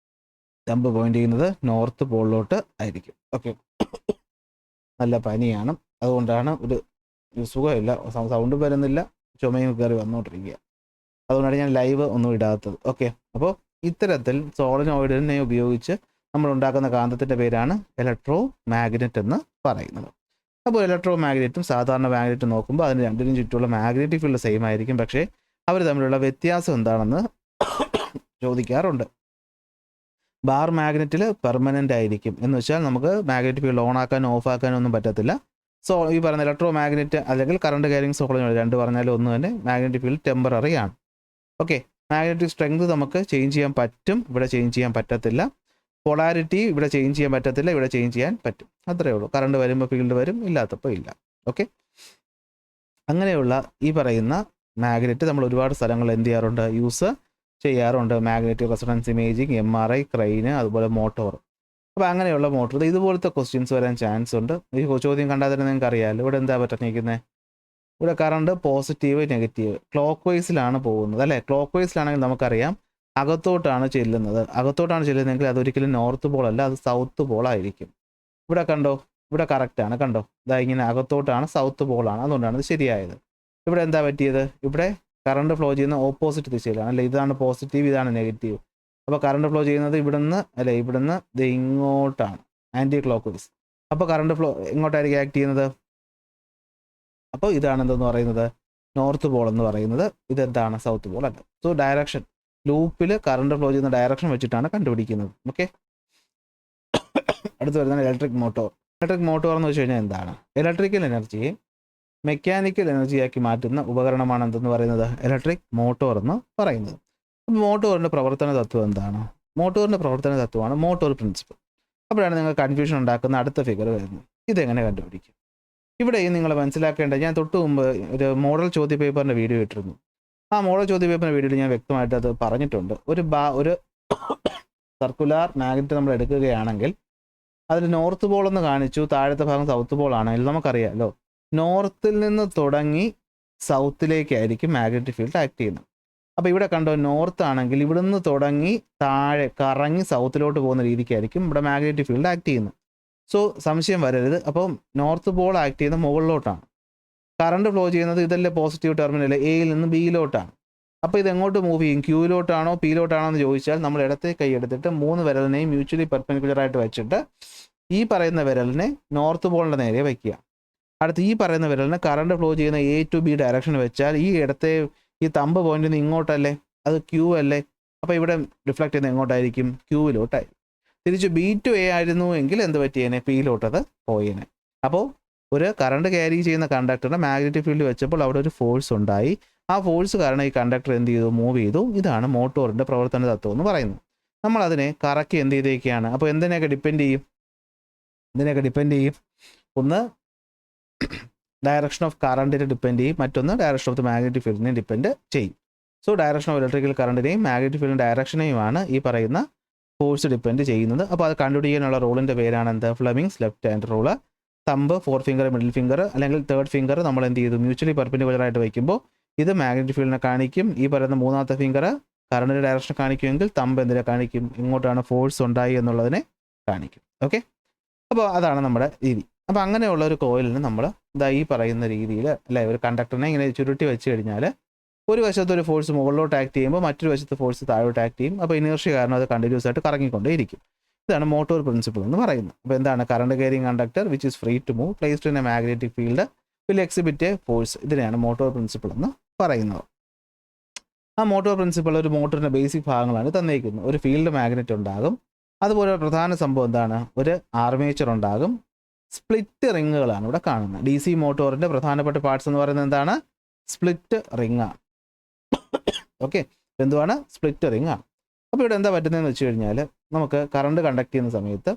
A: തമ്പ് പോയിന്റ് ചെയ്യുന്നത് നോർത്ത് പോളിലോട്ട് ആയിരിക്കും. ഓക്കെ, നല്ല പനിയാണ്, അതുകൊണ്ടാണ് ഒരു സുഖമില്ല, സൗണ്ട് വരുന്നില്ല, ചുമയും കയറി വന്നുകൊണ്ടിരിക്കുക. അതുകൊണ്ടാണ് ഞാൻ ലൈവ് ഒന്നും ഇടാത്തത്. ഓക്കെ, അപ്പോൾ ഇത്തരത്തിൽ സോളിനോയിഡിനെ ഉപയോഗിച്ച് നമ്മൾ ഉണ്ടാക്കുന്ന കാന്തത്തിൻ്റെ പേരാണ് ഇലക്ട്രോ മാഗ്നറ്റ് എന്ന് പറയുന്നത്. അപ്പോൾ ഇലക്ട്രോ മാഗ്നറ്റും സാധാരണ മാഗ്നറ്റും നോക്കുമ്പോൾ അതിന് രണ്ടിനും ചുറ്റുമുള്ള മാഗ്നറ്റിക് ഫീൽഡ് സെയിം ആയിരിക്കും. പക്ഷേ അവർ തമ്മിലുള്ള വ്യത്യാസം എന്താണെന്ന് ചോദിക്കാറുണ്ട്. ബാർ മാഗ്നറ്റിൽ പെർമനൻ്റ് ആയിരിക്കും, എന്ന് വെച്ചാൽ നമുക്ക് മാഗ്നറ്റിക് ഫീൽഡ് ഓൺ ആക്കാനോ ഓഫ് ആക്കാനോ ഒന്നും പറ്റത്തില്ല. സോ ഈ പറഞ്ഞ ഇലക്ട്രോ മാഗ്നറ്റ് അല്ലെങ്കിൽ കറണ്ട് കെയറിങ് സോളിനോയിഡ് രണ്ട് പറഞ്ഞാലും ഒന്ന് തന്നെ, മാഗ്നറ്റിക് ഫീൽഡ് ടെമ്പററി ആണ്. ഓക്കെ, മാഗ്നറ്റിക് സ്ട്രെങ്ത് നമുക്ക് ചേഞ്ച് ചെയ്യാൻ പറ്റും, ഇവിടെ ചേഞ്ച് ചെയ്യാൻ പറ്റത്തില്ല. പൊളാരിറ്റി ഇവിടെ ചേഞ്ച് ചെയ്യാൻ പറ്റത്തില്ല, ഇവിടെ ചേഞ്ച് ചെയ്യാൻ പറ്റും. അത്രയേ ഉള്ളൂ. കറണ്ട് വരുമ്പോൾ ഫീൽഡ് വരും, ഇല്ലാത്തപ്പോൾ ഇല്ല. ഓക്കെ, അങ്ങനെയുള്ള ഈ പറയുന്ന മാഗ്നറ്റ് നമ്മൾ ഒരുപാട് സ്ഥലങ്ങളിൽ എന്ത് ചെയ്യാറുണ്ട്? യൂസ് ചെയ്യാറുണ്ട്. Magnetic resonance imaging, MRI, crane, അതുപോലെ മോട്ടോർ. അപ്പോൾ അങ്ങനെയുള്ള മോട്ടോർ ഇതുപോലത്തെ ക്വസ്റ്റ്യൻസ് വരാൻ ചാൻസ് ഉണ്ട്. ഈ ചോദ്യം കണ്ടാൽ തന്നെ നിങ്ങൾക്ക് അറിയാമല്ലോ. ഇവിടെ എന്താ പറ്റിയിരിക്കുന്നത്? ഇവിടെ കറണ്ട് പോസിറ്റീവ് നെഗറ്റീവ് ക്ലോക്ക് വൈസിലാണ് പോകുന്നത് അല്ലേ. ക്ലോക്ക് വൈസിലാണെങ്കിൽ നമുക്കറിയാം അകത്തോട്ടാണ് ചെല്ലുന്നത്. അകത്തോട്ടാണ് ചെല്ലുന്നതെങ്കിൽ അതൊരിക്കലും നോർത്ത് പോൾ അല്ല, അത് സൗത്ത് പോൾ ആയിരിക്കും. ഇവിടെ കണ്ടോ, ഇവിടെ കറക്റ്റാണ്. കണ്ടോ, ഇതാ ഇങ്ങനെ അകത്തോട്ടാണ്, സൗത്ത് പോളാണ്. അതുകൊണ്ടാണ് ഇത് ശരിയായത്. ഇവിടെ എന്താ പറ്റിയത്? ഇവിടെ കറണ്ട് ഫ്ലോ ചെയ്യുന്ന ഓപ്പോസിറ്റ് ദിശയിലാണ് അല്ലേ. ഇതാണ് പോസിറ്റീവ്, ഇതാണ് നെഗറ്റീവ്. അപ്പോൾ കറണ്ട് ഫ്ലോ ചെയ്യുന്നത് ഇവിടുന്ന് അല്ലേ, ഇവിടുന്ന് ഇത് ഇങ്ങോട്ടാണ്, ആൻറ്റി ക്ലോക്ക് വൈസ്. അപ്പോൾ കറണ്ട് ഫ്ലോ എങ്ങോട്ടായിരിക്കും ആക്ട് ചെയ്യുന്നത്? അപ്പോൾ ഇതാണ് എന്തെന്ന് പറയുന്നത്? നോർത്ത് പോൾ എന്ന് പറയുന്നത്. ഇതെന്താണ്? സൗത്ത് പോൾ അല്ല. സോ ഡയറക്ഷൻ ലൂപ്പിൽ കറണ്ട് ഫ്ലോ ചെയ്യുന്ന ഡയറക്ഷൻ വെച്ചിട്ടാണ് കണ്ടുപിടിക്കുന്നത്. ഓക്കെ, അടുത്ത് വരുന്നത് ഇലക്ട്രിക് മോട്ടോർ. ഇലക്ട്രിക് മോട്ടോർ എന്ന് വെച്ച് കഴിഞ്ഞാൽ എന്താണ്? ഇലക്ട്രിക്കൽ എനർജിയെ മെക്കാനിക്കൽ എനർജിയാക്കി മാറ്റുന്ന ഉപകരണമാണ് എന്തെന്ന് പറയുന്നത്? ഇലക്ട്രിക് മോട്ടോർ എന്ന് പറയുന്നത്. അപ്പോൾ മോട്ടോറിൻ്റെ പ്രവർത്തന തത്വം എന്താണ്? മോട്ടോറിൻ്റെ പ്രവർത്തന തത്വമാണ് മോട്ടോർ പ്രിൻസിപ്പിൾ. അപ്പോഴാണ് നിങ്ങൾ കൺഫ്യൂഷൻ ഉണ്ടാക്കുന്ന അടുത്ത ഫിഗർ വരുന്നത്. ഇതെങ്ങനെ കണ്ടുപിടിക്കും? ഇവിടെയും നിങ്ങൾ മനസ്സിലാക്കേണ്ടത്, ഞാൻ തൊട്ട് മുമ്പ് ഒരു മോഡൽ ചോദ്യ പേപ്പറിൻ്റെ വീഡിയോ ഇട്ടിരുന്നു. ആ മോഡൽ ചോദ്യ പേപ്പറിൻ്റെ വീഡിയോയിൽ ഞാൻ വ്യക്തമായിട്ട് അത് പറഞ്ഞിട്ടുണ്ട്. ഒരു സർക്കുലാർ മാഗ്നറ്റ് നമ്മൾ എടുക്കുകയാണെങ്കിൽ അതിൽ നോർത്ത് പോൾ എന്ന് കാണിച്ചു, താഴത്തെ ഭാഗം സൗത്ത് പോൾ ആണെങ്കിൽ നമുക്കറിയാമല്ലോ നോർത്തിൽ നിന്ന് തുടങ്ങി സൗത്തിലേക്കായിരിക്കും മാഗ്നറ്റിക് ഫീൽഡ് ആക്ട് ചെയ്യുന്നത്. അപ്പോൾ ഇവിടെ കണ്ടോ, നോർത്ത് ആണെങ്കിൽ ഇവിടുന്ന് തുടങ്ങി താഴെ കറങ്ങി സൗത്തിലോട്ട് പോകുന്ന രീതിക്കായിരിക്കും ഇവിടെ മാഗ്നറ്റിക് ഫീൽഡ് ആക്ട് ചെയ്യുന്നത്. സോ സംശയം വരരുത്. അപ്പം നോർത്ത് പോൾ ആക്ട് ചെയ്യുന്ന മുകളിലോട്ടാണ്. കറണ്ട് ഫ്ലോ ചെയ്യുന്നത് ഇതല്ലേ പോസിറ്റീവ് ടെർമിനൽ എയിൽ നിന്ന് ബിയിലോട്ടാണ്. അപ്പോൾ ഇത് എങ്ങോട്ട് മൂവ് ചെയ്യും? ക്യൂയിലോട്ടാണോ പിയിലോട്ടാണോ എന്ന് ചോദിച്ചാൽ നമ്മൾ ഇടത്തെ കൈ എടുത്തിട്ട് 3 വിരലിനെയും മ്യൂച്വലി പെർപെൻഡിക്കുലറായിട്ട് വെച്ചിട്ട് ഈ പറയുന്ന വിരലിനെ നോർത്ത് പോളിൻ്റെ നേരെ വയ്ക്കുക. അടുത്ത് ഈ പറയുന്ന വിരലിന് കറണ്ട് ഫ്ലോ ചെയ്യുന്ന A to B ഡയറക്ഷൻ വെച്ചാൽ ഈ ഇടത്തെ ഈ തമ്പ് പോയിന്റിൽ നിന്ന് ഇങ്ങോട്ടല്ലേ, അത് ക്യൂ അല്ലേ. അപ്പോൾ ഇവിടെ റിഫ്ലക്ട് ചെയ്യുന്നത് എങ്ങോട്ടായിരിക്കും? ക്യൂവിലോട്ടായിരിക്കും. തിരിച്ച് B to A ആയിരുന്നു എങ്കിൽ എന്ത് പറ്റിയേനെ? പിയിലോട്ടത് പോയേനെ. അപ്പോൾ ഒരു കറണ്ട് ക്യാരി ചെയ്യുന്ന കണ്ടക്ടറിൻ്റെ മാഗ്നറ്റിക് ഫീൽഡ് വെച്ചപ്പോൾ അവിടെ ഒരു ഫോഴ്സ് ഉണ്ടായി. ആ ഫോഴ്സ് കാരണം ഈ കണ്ടക്ടർ എന്ത് ചെയ്തു? മൂവ് ചെയ്തു. ഇതാണ് മോട്ടോറിൻ്റെ പ്രവർത്തന തത്വം എന്ന് പറയുന്നത്. നമ്മളതിനെ കറക്കി എന്ത് ചെയ്തേക്കുകയാണ്? അപ്പോൾ എന്തിനെയൊക്കെ ഡിപ്പെൻഡ് ചെയ്യും? ഒന്ന് ഡയറക്ഷൻ ഓഫ് കറണ്ടിനെ ഡിപ്പെൻഡ് ചെയ്യും, മറ്റൊന്ന് ഡയറക്ഷൻ ഓഫ് ദ മാഗ്നറ്റിക് ഫീൽഡിനെ ഡിപ്പെൻഡ് ചെയ്യും. സോ ഡയറക്ഷൻ ഓഫ് ഇലക്ട്രിക്കൽ കറണ്ടിനെയും മാഗ്നറ്റിക് ഫീൽഡിൻ്റെ ഡയറക്ഷനെയുമാണ് ഈ പറയുന്ന ഫോഴ്സ് ഡിപ്പെൻഡ് ചെയ്യുന്നത്. അപ്പോൾ അത് കണ്ടുപിടിക്കാനുള്ള റൂളിൻ്റെ പേരാണ് എന്ത്? Fleming's left hand rule. Thumb, forefinger, middle finger അല്ലെങ്കിൽ തേർഡ് ഫിംഗർ നമ്മൾ എന്ത് ചെയ്തു, മ്യൂച്വലി പെർപെൻഡിക്കുലർ ആയിട്ട് വയ്ക്കുമ്പോൾ ഇത് മാഗ്നറ്റിക് ഫീൽഡിനെ കാണിക്കും. ഈ പറയുന്ന മൂന്നാമത്തെ ഫിംഗർ കറണ്ടിൻ്റെ ഡയറക്ഷൻ കാണിക്കുമെങ്കിൽ തമ്പ് എന്തിനെ കാണിക്കും, ഇങ്ങോട്ടാണ് ഫോഴ്സ് ഉണ്ടായി എന്നുള്ളതിനെ കാണിക്കും. ഓക്കെ, അപ്പോൾ അതാണ് നമ്മുടെ രീതി. അപ്പോൾ അങ്ങനെയുള്ള ഒരു കോയിലിന് നമ്മൾ ഇതാ ഈ പറയുന്ന രീതിയിൽ അല്ലെ ഒരു കണ്ടക്ടറിനെ ഇങ്ങനെ ചുരുട്ടി വെച്ച് കഴിഞ്ഞാൽ ഒരു വശത്ത് ഒരു ഫോഴ്സ് മുകളിലോട്ട് ആക്ട് ചെയ്യുമ്പോൾ മറ്റൊരു വശത്ത് ഫോഴ്സ് താഴോട്ട് ആക്ട് ചെയ്യും. അപ്പോൾ ഇനേർഷ്യ കാരണം അത് കണ്ടിന്യൂസ് ആയിട്ട് കറങ്ങിക്കൊണ്ടേയിരിക്കും. ഇതാണ് മോട്ടോർ പ്രിൻസിപ്പിൾ എന്ന് പറയുന്നത്. അപ്പോൾ എന്താണ്, current carrying conductor which is free to move placed in a magnetic field will exhibit a force. ഇതിനെയാണ് മോട്ടോർ പ്രിൻസിപ്പിൾ എന്ന് പറയുന്നത്. ആ മോട്ടോർ പ്രിൻസിപ്പിൾ ഒരു മോട്ടറിൻ്റെ ബേസിക് ഭാഗങ്ങളാണ് തന്നിരിക്കുന്നത്. ഒരു ഫീൽഡ് മാഗ്നറ്റ് ഉണ്ടാകും, അതുപോലെ ഒരു പ്രധാന സംഭവം എന്താണ്, ഒരു ആർമേച്ചർ ഉണ്ടാകും, സ്പ്ലിറ്റ് റിങ്ങുകളാണ് ഇവിടെ കാണുന്നത്. ഡി സി മോട്ടോറിൻ്റെ പ്രധാനപ്പെട്ട പാർട്സ് എന്ന് പറയുന്നത് എന്താണ്, സ്പ്ലിറ്റ് റിങ് ആണ്. ഓക്കെ, എന്തുവാണ്, സ്പ്ലിറ്റ് റിങ് ആണ്. അപ്പോൾ ഇവിടെ എന്താ പറ്റുന്നതെന്ന് വെച്ച് കഴിഞ്ഞാൽ നമുക്ക് കറണ്ട് കണ്ടക്ട് ചെയ്യുന്ന സമയത്ത്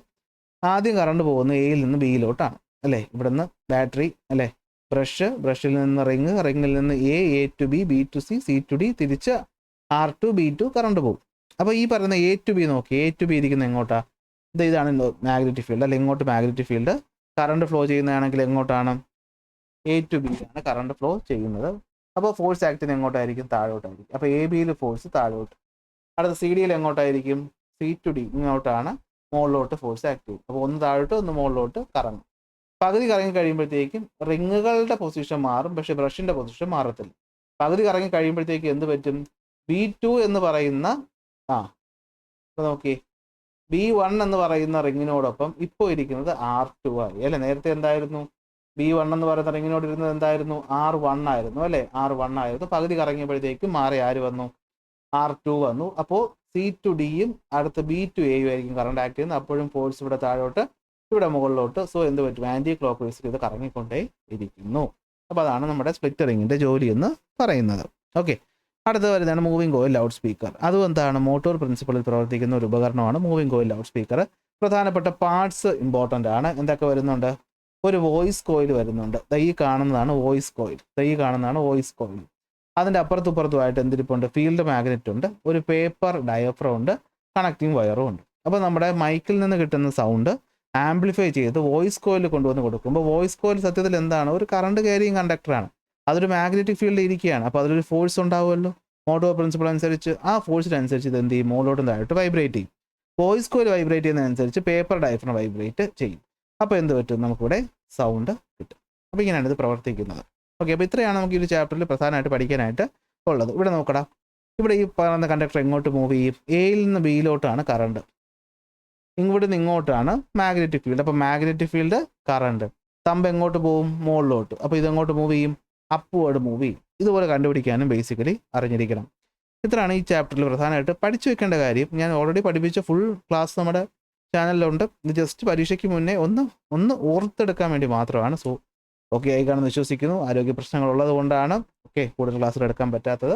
A: ആദ്യം കറണ്ട് പോകുന്നത് എയിൽ നിന്ന് ബിയിലോട്ടാണ് അല്ലേ. ഇവിടെ നിന്ന് ബാറ്ററി അല്ലേ, ബ്രഷിൽ നിന്ന് റിങ്ങിൽ നിന്ന് A to B, B to C, C to D, തിരിച്ച് R to B to current പോകും. അപ്പോൾ ഈ പറയുന്ന എ ടു ബി നോക്കി, എ ടു ബി ഇരിക്കുന്ന എങ്ങോട്ടാ, ഇതാണ് മാഗ്നറ്റിക് ഫീൽഡ് അല്ലെ, ഇങ്ങോട്ട് മാഗ്നറ്റിക് ഫീൽഡ്. കറണ്ട് ഫ്ലോ ചെയ്യുന്നതാണെങ്കിൽ എങ്ങോട്ടാണ്, എ ടു ബിയിലാണ് കറണ്ട് ഫ്ലോ ചെയ്യുന്നത്. അപ്പോൾ ഫോഴ്സ് ആക്ടിന് എങ്ങോട്ടായിരിക്കും, താഴോട്ടായിരിക്കും. അപ്പോൾ എ ബിയിൽ ഫോഴ്സ് താഴോട്ട്. അടുത്ത സി ഡിയിൽ എങ്ങോട്ടായിരിക്കും, സി ടു ഡി ഇങ്ങോട്ടാണ്, മുകളിലോട്ട് ഫോഴ്സ് ആക്ട് ചെയ്യും. അപ്പോൾ ഒന്ന് താഴോട്ട് ഒന്ന് മുകളിലോട്ട് കറങ്ങും. പകുതി കറങ്ങി കഴിയുമ്പോഴത്തേക്കും റിങ്ങുകളുടെ പൊസിഷൻ മാറും, പക്ഷേ ബ്രഷിൻ്റെ പൊസിഷൻ മാറത്തില്ല. പകുതി കറങ്ങി കഴിയുമ്പോഴത്തേക്കും എന്ത് പറ്റും, ബി ടു എന്ന് പറയുന്ന ഇപ്പോൾ നോക്കി B1 എന്ന് പറയുന്ന റിങ്ങിനോടൊപ്പം ഇപ്പോൾ ഇരിക്കുന്നത് R2 ആയി അല്ലേ. നേരത്തെ എന്തായിരുന്നു, B1 എന്ന് പറയുന്ന റിങ്ങിനോട് ഇരുന്നത് എന്തായിരുന്നു, R1 ആയിരുന്നു അല്ലേ, R1 ആയിരുന്നു. പകുതി കറങ്ങിയപ്പോഴത്തേക്കും മാറി ആര് വന്നു, R2 വന്നു. അപ്പോൾ സി ടു ഡിയും അടുത്ത് ബി ടു എയും ആയിരിക്കും കറണ്ട് ആക്ട് ചെയ്യുന്നത്. അപ്പോഴും ഫോഴ്സ് ഇവിടെ താഴോട്ട് ഇവിടെ മുകളിലോട്ട്. സോ എന്ത് പറ്റും, ആൻറ്റി ക്ലോക്ക് വൈസിൽ ഇത് കറങ്ങിക്കൊണ്ടേ ഇരിക്കുന്നു. അപ്പോൾ അതാണ് നമ്മുടെ സ്പ്ലിറ്റ് റിങ്ങിൻ്റെ ജോലി എന്ന് പറയുന്നത്. ഓക്കെ, അടുത്ത വരുന്നതാണ് മൂവിംഗ് കോയിൽ ലൗഡ് സ്പീക്കർ. അതും എന്താണ്, മോട്ടോർ പ്രിൻസിപ്പിളിൽ പ്രവർത്തിക്കുന്ന ഒരു ഉപകരണമാണ് മൂവിംഗ് കോയിൽ ലൗഡ് സ്പീക്കർ. പ്രധാനപ്പെട്ട പാർട്സ് ഇമ്പോർട്ടൻ്റ് ആണ്. എന്തൊക്കെ വരുന്നുണ്ട്, ഒരു വോയിസ് കോയിൽ വരുന്നുണ്ട്. ഈ കാണുന്നതാണ് വോയിസ് കോയിൽ. അതിൻ്റെ അപ്പുറത്തുമായിട്ട് എന്തിരിപ്പുണ്ട്, ഫീൽഡ് മാഗ്നറ്റ് ഉണ്ട്, ഒരു പേപ്പർ ഡയഫ്രം ഉണ്ട്, കണക്റ്റിംഗ് വയറും ഉണ്ട്. അപ്പോൾ നമ്മുടെ മൈക്കിൽ നിന്ന് കിട്ടുന്ന സൗണ്ട് ആംപ്ലിഫൈ ചെയ്ത് വോയിസ് കോയിൽ കൊണ്ടുവന്ന് കൊടുക്കുമ്പോൾ വോയിസ് കോയിൽ സത്യത്തിൽ എന്താണ്, ഒരു കറണ്ട് ക്യാരിയിങ് കണ്ടക്ടറാണ്. അതൊരു മാഗ്നറ്റിക് ഫീൽഡിൽ ഇരിക്കുകയാണ്. അപ്പോൾ അതിലൊരു ഫോഴ്സ് ഉണ്ടാവുമല്ലോ. മോട്ടോർ പ്രിൻസിപ്പിൾ അനുസരിച്ച് ആ ഫോഴ്സിനനുസരിച്ച് ഇത് എന്ത് ചെയ്യും, മുകളിലോട്ടും താഴോട്ട് വൈബ്രേറ്റ് ചെയ്യും. വോയിസ് കോയിൽ വൈബ്രേറ്റ് ചെയ്യുന്നതനുസരിച്ച് പേപ്പർ ഡയഫ്രം വൈബ്രേറ്റ് ചെയ്യും. അപ്പോൾ എന്ത് പറ്റും, നമുക്കിവിടെ സൗണ്ട് കിട്ടും. അപ്പോൾ ഇങ്ങനെയാണ് ഇത് പ്രവർത്തിക്കുന്നത്. ഓക്കെ, അപ്പോൾ ഇത്രയാണ് നമുക്ക് ഈ ഒരു ചാപ്റ്ററിൽ പ്രധാനമായിട്ട് പഠിക്കാനായിട്ട് ഉള്ളത്. ഇവിടെ നോക്കടാ, ഇവിടെ ഈ പറയുന്ന കണ്ടക്ടർ എങ്ങോട്ട് മൂവ് ചെയ്യും, എയിൽ നിന്ന് ബിയിലോട്ടാണ് കറണ്ട്, ഇവിടെ നിന്ന് ഇങ്ങോട്ടാണ് മാഗ്നറ്റിക് ഫീൽഡ്. അപ്പോൾ മാഗ്നറ്റിക് ഫീൽഡ് കറണ്ട്, തമ്പ് എങ്ങോട്ട് പോവും, മുകളിലോട്ട്. അപ്പോൾ ഇതെങ്ങോട്ട് മൂവ് ചെയ്യും, അപ്വേർഡ് മൂവ് ചെയ്യും. ഇതുപോലെ കണ്ടുപിടിക്കാനും ബേസിക്കലി അറിഞ്ഞിരിക്കണം. ഇത്രയാണ് ഈ ചാപ്റ്ററിൽ പ്രധാനമായിട്ട് പഠിച്ചു വെക്കേണ്ട കാര്യം. ഞാൻ ഓൾറെഡി പഠിപ്പിച്ച ഫുൾ ക്ലാസ് നമ്മുടെ ചാനലിലുണ്ട്. ഇത് ജസ്റ്റ് പരീക്ഷയ്ക്ക് മുന്നേ ഒന്ന് ഓർത്തെടുക്കാൻ വേണ്ടി മാത്രമാണ്. സോ ഓക്കെ ആയി കാണുമെന്ന് വിശ്വസിക്കുന്നു. ആരോഗ്യ പ്രശ്നങ്ങളുള്ളത് കൊണ്ടാണ് കൂടുതൽ ക്ലാസ്സുകൾ എടുക്കാൻ പറ്റാത്തത്.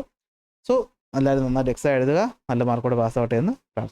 A: സോ എല്ലാവരും നന്നായിട്ട് എക്സാം എഴുതുക, നല്ല മാർക്കോടെ പാസ്സാവട്ടെ എന്ന് പ്രാർത്ഥിക്കുന്നു.